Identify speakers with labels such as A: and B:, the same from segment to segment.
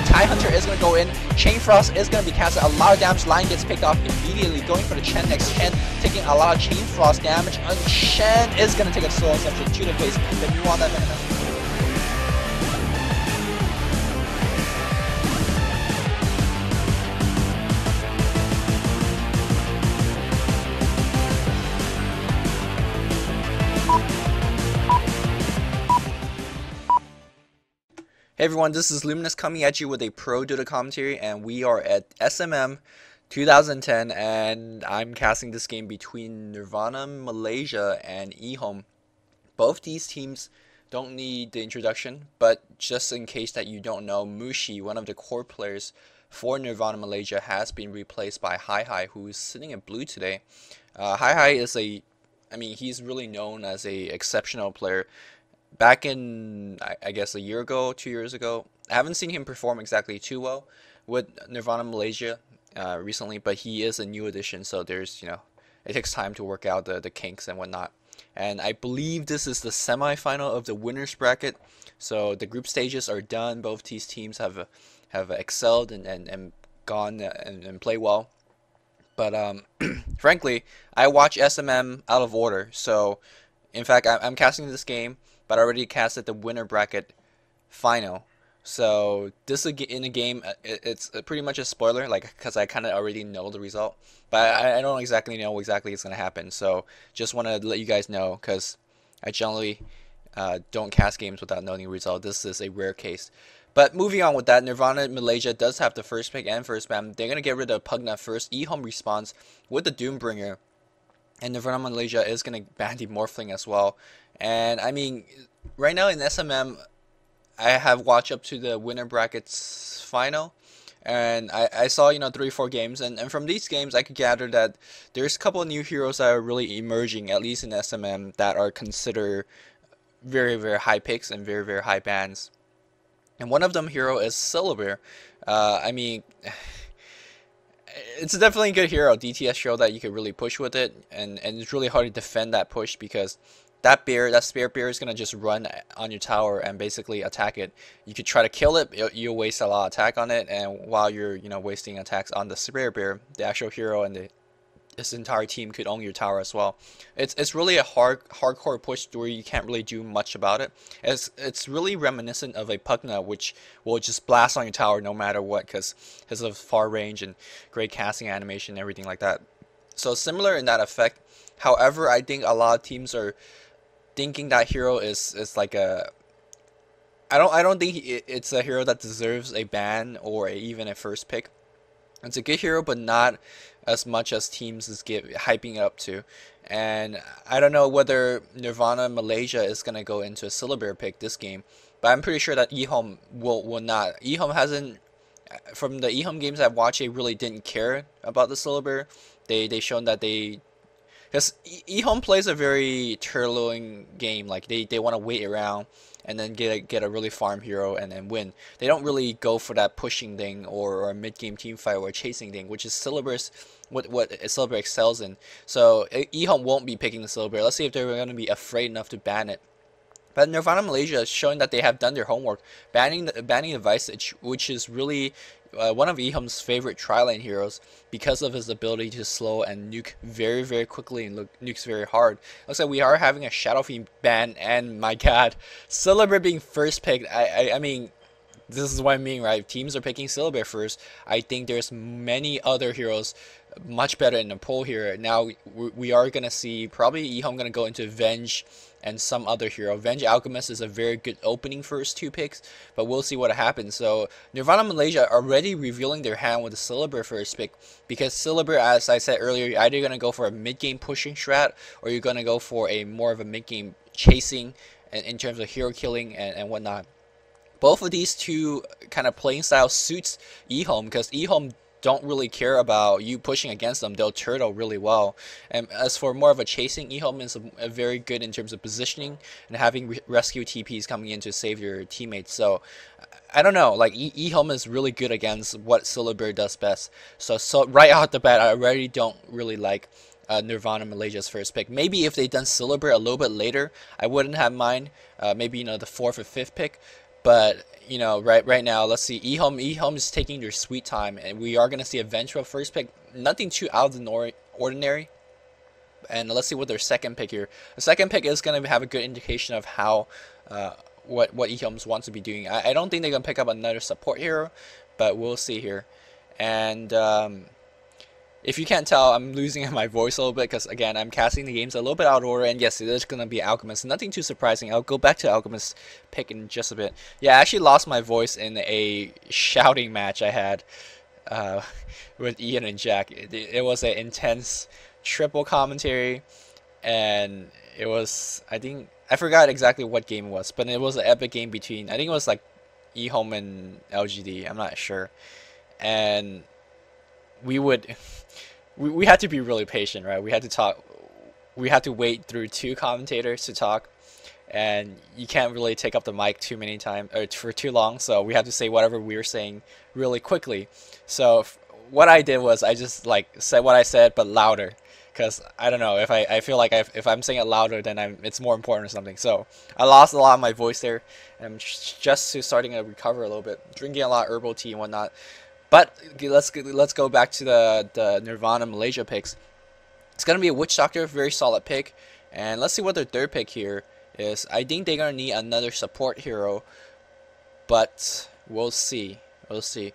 A: Tie Hunter is going to go in. Chain Frost is going to be casted. A lot of damage. Line gets picked off immediately. Going for the Chen next. Chen taking a lot of Chain Frost damage. And Chen is going to take a soul exception to the face. Then you want that Venom. Hey everyone, this is Luminous coming at you with a Pro Dota commentary, and we are at SMM 2010, and I'm casting this game between Nirvana Malaysia and EHome. Both these teams don't need the introduction, but just in case that you don't know, Mushi, one of the core players for Nirvana Malaysia, has been replaced by Hi, who is sitting in blue today. Hi is he's really known as a exceptional player. Back in, I guess, a year ago, 2 years ago, I haven't seen him perform exactly too well with Nirvana Malaysia recently, but he is a new addition, so there's, it takes time to work out the kinks and whatnot. And I believe this is the semi-final of the winners bracket, so the group stages are done. Both these teams have excelled and gone and play well. But frankly, I watch SMM out of order, so in fact, I'm casting this game, but I already casted the winner bracket final. So this in a game, it's pretty much a spoiler, because I kind of already know the result, but I don't exactly know it's going to happen. So just want to let you guys know, because I generally don't cast games without knowing the result. This is a rare case. But moving on with that, Nirvana Malaysia does have the first pick and first spam. They're going to get rid of Pugna first. EHome responds with the Doombringer. And Nirvana Malaysia is going to ban the Morphling as well. And I mean, right now in SMM, I have watched up to the winner brackets final. And I saw, 3-4 games. And from these games, I could gather that there's a couple of new heroes that are really emerging, at least in SMM, that are considered very, very high picks and very, very high bans. And one of them hero is Syllabir. It's definitely a good hero, DTS hero, that you could really push with it, and it's really hard to defend that push, because that spare bear is gonna just run on your tower and basically attack it. You could try to kill it, you'll waste a lot of attack on it, and while you're wasting attacks on the spare bear, the actual hero and this entire team could own your tower as well. It's really a hardcore push where you can't really do much about it. It's really reminiscent of a Pugna, which will just blast on your tower no matter what, because of far range and great casting animation and everything like that. So similar in that effect. However, I think a lot of teams are thinking that hero is like a... I don't think it's a hero that deserves a ban or even a first pick. It's a good hero, but not as much as teams is hyping it up to. And I don't know whether Nirvana Malaysia is going to go into a Syllabir pick this game, but I'm pretty sure that EHome will not. EHome hasn't, from the EHome games I've watched, they really didn't care about the Syllabir. They shown that because EHome plays a very turtling game, like they want to wait around and then get a really farm hero and then win. They don't really go for that pushing thing or a mid-game team fight or a chasing thing, which is Syllabir's what Syllabir excels in. So EHome won't be picking the Syllabir. Let's see if they're going to be afraid enough to ban it. But Nirvana Malaysia is showing that they have done their homework, banning the Visage, which is really one of EHome's favorite tri-lane heroes, because of his ability to slow and nuke very, very quickly and nukes very hard. Looks like we are having a Shadow Fiend ban, and my god, Syllabir being first picked. I mean, this is what I mean, right? Teams are picking Syllabir first. I think there's many other heroes much better in the pool here. Now we are going to see probably EHome going to go into Venge and some other hero. Venge Alchemist is a very good opening first 2 picks, but we'll see what happens. So Nirvana Malaysia already revealing their hand with the Syllabir first pick, because Syllabir, as I said earlier, you're either going to go for a mid-game pushing strat, or you're going to go for a more of a mid-game chasing in terms of hero killing and whatnot. Both of these two kind of playing style suits EHome, because EHome don't really care about you pushing against them. They'll turtle really well. And as for more of a chasing, EHome is a very good in terms of positioning and having rescue TPs coming in to save your teammates. So I don't know, like EHome is really good against what Syllabir does best. So right out the bat, I already don't really like Nirvana Malaysia's first pick. Maybe if they done Syllabir a little bit later, I wouldn't have mind. Maybe the 4th or 5th pick. But you know, right now, let's see. EHome is taking their sweet time, and we are gonna see a vengeful first pick. Nothing too out of the ordinary. And let's see what their second pick here. The second pick is gonna have a good indication of how what EHomes wants to be doing. I don't think they're gonna pick up another support hero, but we'll see here. And if you can't tell, I'm losing my voice a little bit because, again, I'm casting the games a little bit out of order. And yes, it is going to be Alchemist. Nothing too surprising. I'll go back to Alchemist pick in just a bit. Yeah, I actually lost my voice in a shouting match I had with Ian and Jack. It was an intense triple commentary. And it was, I forgot exactly what game it was. But it was an epic game between, I think it was like EHome and LGD. I'm not sure. And we would... We had to be really patient, right? We had to talk. We had to wait through two commentators to talk, and you can't really take up the mic too many times or for too long. So we had to say whatever we were saying really quickly. So what I did was I just like said what I said but louder, because I don't know, if I feel like if I'm saying it louder, then it's more important or something. So I lost a lot of my voice there. I'm just starting to recover a little bit, drinking a lot of herbal tea and whatnot. But let's go back to the Nirvana Malaysia picks. It's gonna be a Witch Doctor, very solid pick, and let's see what their third pick here is. I think they're gonna need another support hero, but we'll see. We'll see.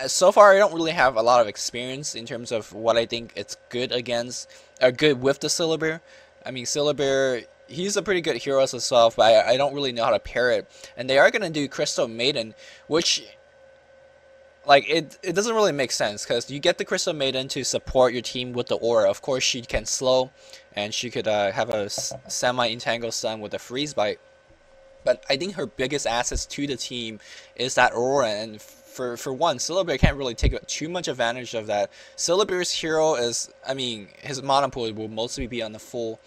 A: So far, I don't really have a lot of experience in terms of what I think it's good against, or good with the Syllabear. I mean, Syllabear, he's a pretty good hero as himself, but I don't really know how to pair it. And they are gonna do Crystal Maiden, which, like, it doesn't really make sense, because you get the Crystal Maiden to support your team with the aura. Of course, she can slow, and she could have a semi-entangle stun with a freeze bite. But I think her biggest assets to the team is that aura, and for one, Syllabear can't really take too much advantage of that. Syllabear's hero is, I mean, his mana pool will mostly be on the full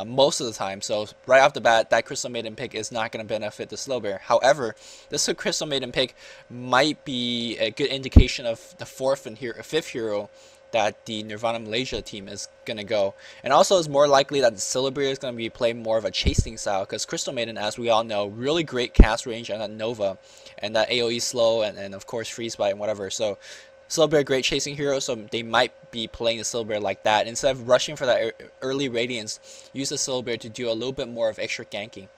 A: most of the time, so right off the bat, that Crystal Maiden pick is not going to benefit the Slowbear. However, this Crystal Maiden pick might be a good indication of the fifth hero that the Nirvana Malaysia team is going to go. And also, it's more likely that the Syllabear is going to be playing more of a chasing style, because Crystal Maiden, as we all know, really great cast range on that Nova, and that AoE slow, and of course freeze bite and whatever. So Syllabear, great chasing hero, so they might be playing the Syllabear like that. Instead of rushing for that early Radiance, use the Syllabear to do a little bit more of extra ganking.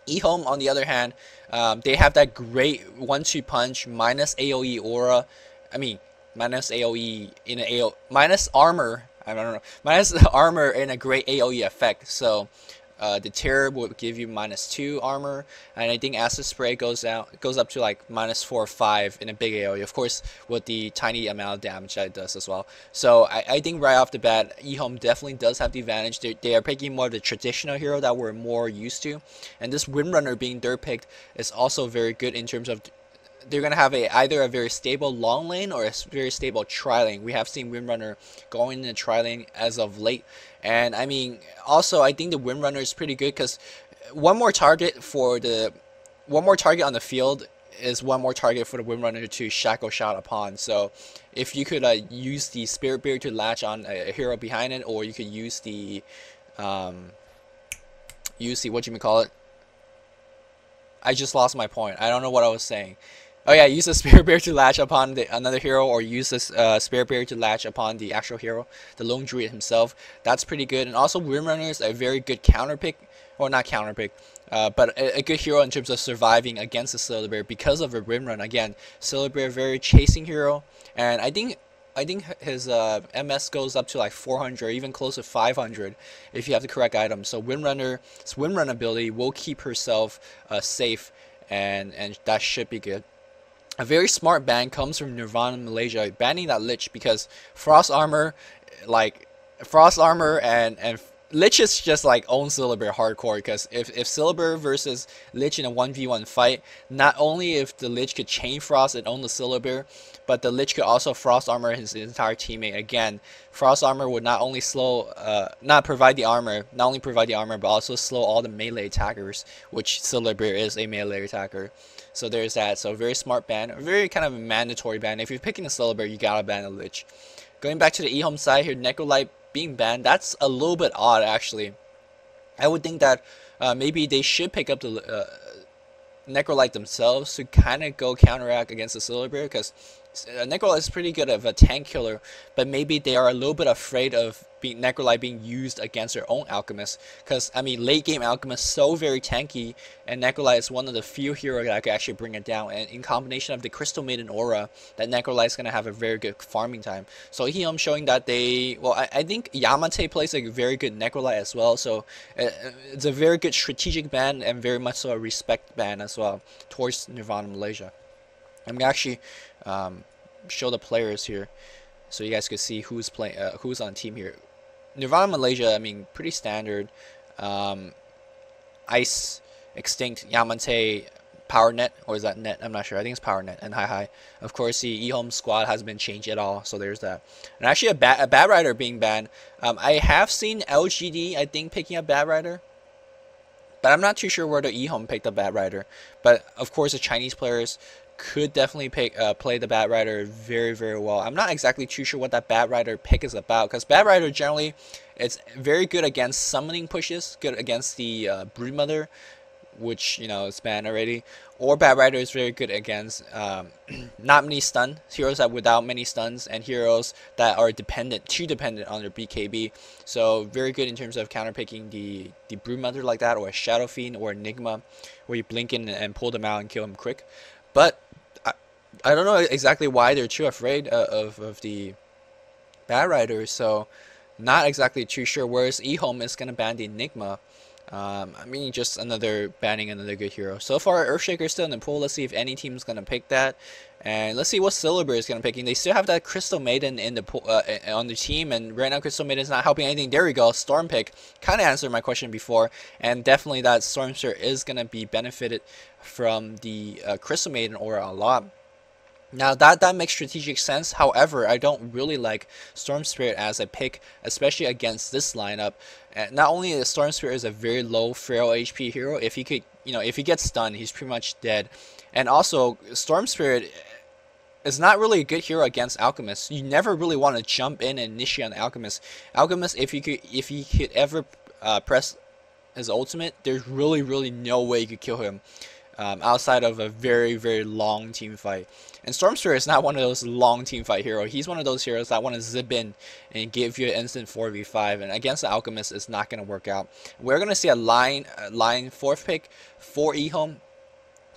A: EHome, on the other hand, they have that great 1-2 punch, minus AoE aura, I mean, minus AoE in an AoE, minus armor, I don't know, minus armor in a great AoE effect, so the Terror would give you -2 armor, and I think Acid Spray goes up to like -4 or 5 in a big AoE, of course, with the tiny amount of damage that it does as well. So I think right off the bat, EHome definitely does have the advantage. They are picking more of the traditional hero that we're more used to, and this Windrunner being third picked is also very good in terms of they're going to have either a very stable long lane or a very stable tri lane. We have seen Windrunner going in the tri lane as of late. And I mean, also, I think the Windrunner is pretty good, because one more target on the field is one more target for the Windrunner to shackle shot upon. So if you could use the Spirit Beard to latch on a hero behind it, or you could use the whatchamacallit. I just lost my point. I don't know what I was saying. Oh yeah, use the Spirit Bear to latch upon another hero, or use this Spirit Bear to latch upon the actual hero, the Lone Druid himself. That's pretty good. And also, Windrunner is a very good counter pick, or not counter pick, but a good hero in terms of surviving against the Syllabear because of a Windrunner. Again, Syllabear, very chasing hero, and I think his MS goes up to like 400, even close to 500 if you have the correct item. So Windrunner's Windrun ability will keep herself safe, and that should be good. A very smart ban comes from Nirvana Malaysia, banning that Lich, because Frost Armor and Lich is just like own Syllabear hardcore, because if Syllabear versus Lich in a 1v1 fight, not only if the Lich could chain Frost and own the Syllabear, but the Lich could also Frost Armor his entire teammate. Again, Frost Armor would not only provide the armor, but also slow all the melee attackers, which Syllabear is a melee attacker. So there's that. So very smart ban, a very kind of a mandatory ban. If you're picking a Syllabear, you gotta ban a Lich. Going back to the EHome side here, Necrolite being banned, that's a little bit odd actually. I would think that maybe they should pick up the Necrolite themselves to kind of go counteract against the Solar Bear, because Necrolite is pretty good of a tank killer, but maybe they are a little bit afraid of Necrolite being used against their own Alchemist, because I mean late game Alchemist so very tanky, and Necrolite is one of the few heroes that could actually bring it down, and in combination of the Crystal Maiden aura, that Necrolite is going to have a very good farming time. So EHome showing that they, well, I think Yamate plays a very good Necrolite as well, so it's a very good strategic ban and very much so a respect ban as well towards Nirvana Malaysia. I'm gonna actually show the players here so you guys can see who's playing, who's on team here. Nirvana Malaysia, I mean, pretty standard. Ice, Extinct, Yamate, Power Net, or is that Net? I'm not sure. I think it's Power Net and Hi. Of course, the EHome squad hasn't been changed at all, so there's that. And actually, a Bad Rider being banned. I have seen LGD, I think, picking up Bad Rider, but I'm not too sure where the EHome picked up Bad Rider. But of course, the Chinese players could definitely play the Bad Rider very, very well. I'm not exactly too sure what that Bad Rider pick is about, because Bad Rider generally, it's very good against summoning pushes, good against the Broodmother, which, you know, is banned already. Or Bad Rider is very good against not many stun heroes that without many stuns, and heroes that are too dependent on their BKB. So very good in terms of counterpicking the Broodmother like that, or a Shadow Fiend or Enigma, where you blink in and pull them out and kill them quick. But I don't know exactly why they're too afraid of the Bad Rider, so not exactly too sure. Whereas EHome is going to ban the Enigma. I mean, just banning another good hero. So far, Earthshaker is still in the pool. Let's see if any team is going to pick that. And let's see what Silver is going to pick. And they still have that Crystal Maiden in the pool, on the team. And right now, Crystal Maiden is not helping anything. There we go. Storm pick. Kind of answered my question before. And definitely that Storm Spirit is going to be benefited from the Crystal Maiden aura a lot. Now that makes strategic sense. However, I don't really like Storm Spirit as a pick, especially against this lineup. And not only is Storm Spirit is a very low frail HP hero, if he could, you know, if he gets stunned, he's pretty much dead. And also, Storm Spirit is not really a good hero against Alchemist. You never really want to jump in and initiate on Alchemist. Alchemist, if he could ever press his ultimate, there's really no way you could kill him. Outside of a very, very long team fight. And Storm Spirit is not one of those long team fight heroes. He's one of those heroes that want to zip in and give you an instant 4v5. And against the Alchemist, it's not going to work out. We're going to see a line 4th pick for EHome.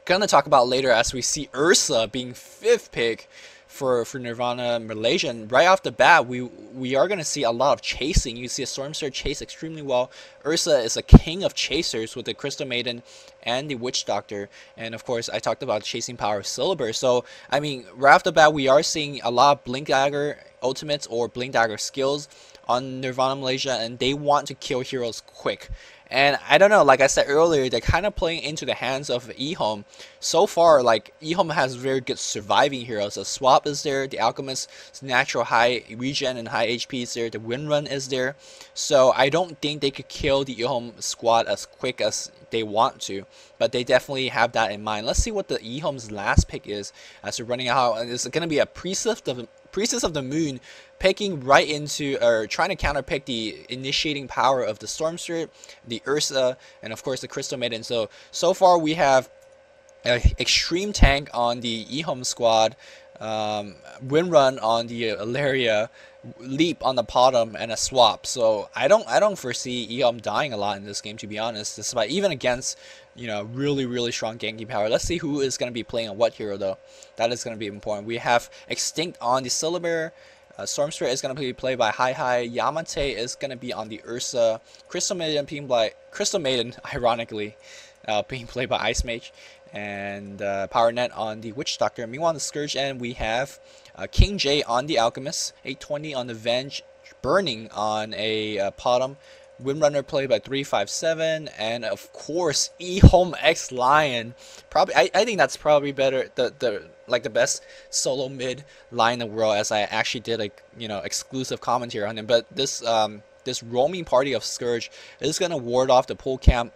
A: Gonna talk about later as we see Ursa being 5th pick for Nirvana Malaysia. And right off the bat, we are going to see a lot of chasing. You see a Storm Spirit chase extremely well. Ursa is a king of chasers with the Crystal Maiden and the Witch Doctor. And of course, I talked about chasing power of Silver. So, I mean, right off the bat, we are seeing a lot of Blink Dagger ultimates or Blink Dagger skills on Nirvana Malaysia, and they want to kill heroes quick. And I don't know, like I said earlier, they're kind of playing into the hands of EHome. So far, like, EHome has very good surviving heroes. The Swap is there, the Alchemist's natural high regen and high HP is there, the Windrun is there. So I don't think they could kill the EHome squad as quick as they want to, but they definitely have that in mind. Let's see what the EHome's last pick is as we're running out. And it's going to be a Priestess of the Moon, picking right into, or trying to counterpick the initiating power of the Storm Spirit, the Ursa, and of course the Crystal Maiden. So far we have an extreme tank on the EHome squad, Windrun on the Ilaria, Leap on the bottom, and a Swap. So I don't foresee EHome dying a lot in this game, to be honest, despite even against, you know, really strong ganking power. Let's see who is going to be playing on what hero though. That is going to be important. We have Extinct on the Silver. Storm Spirit is going to be played by Hi. Yamate is going to be on the Ursa. Crystal Maiden, ironically, being played by Ice Mage. And Power Net on the Witch Doctor. Meanwhile, on the Scourge end, we have King J on the Alchemist. 820 on the Venge. Burning on a Potom. Windrunner played by 357, and of course EHome X Lion. Probably, I think that's probably better, the best solo mid line in the world, as I actually did a, you know, exclusive commentary on him. But this roaming party of Scourge is gonna ward off the pull camp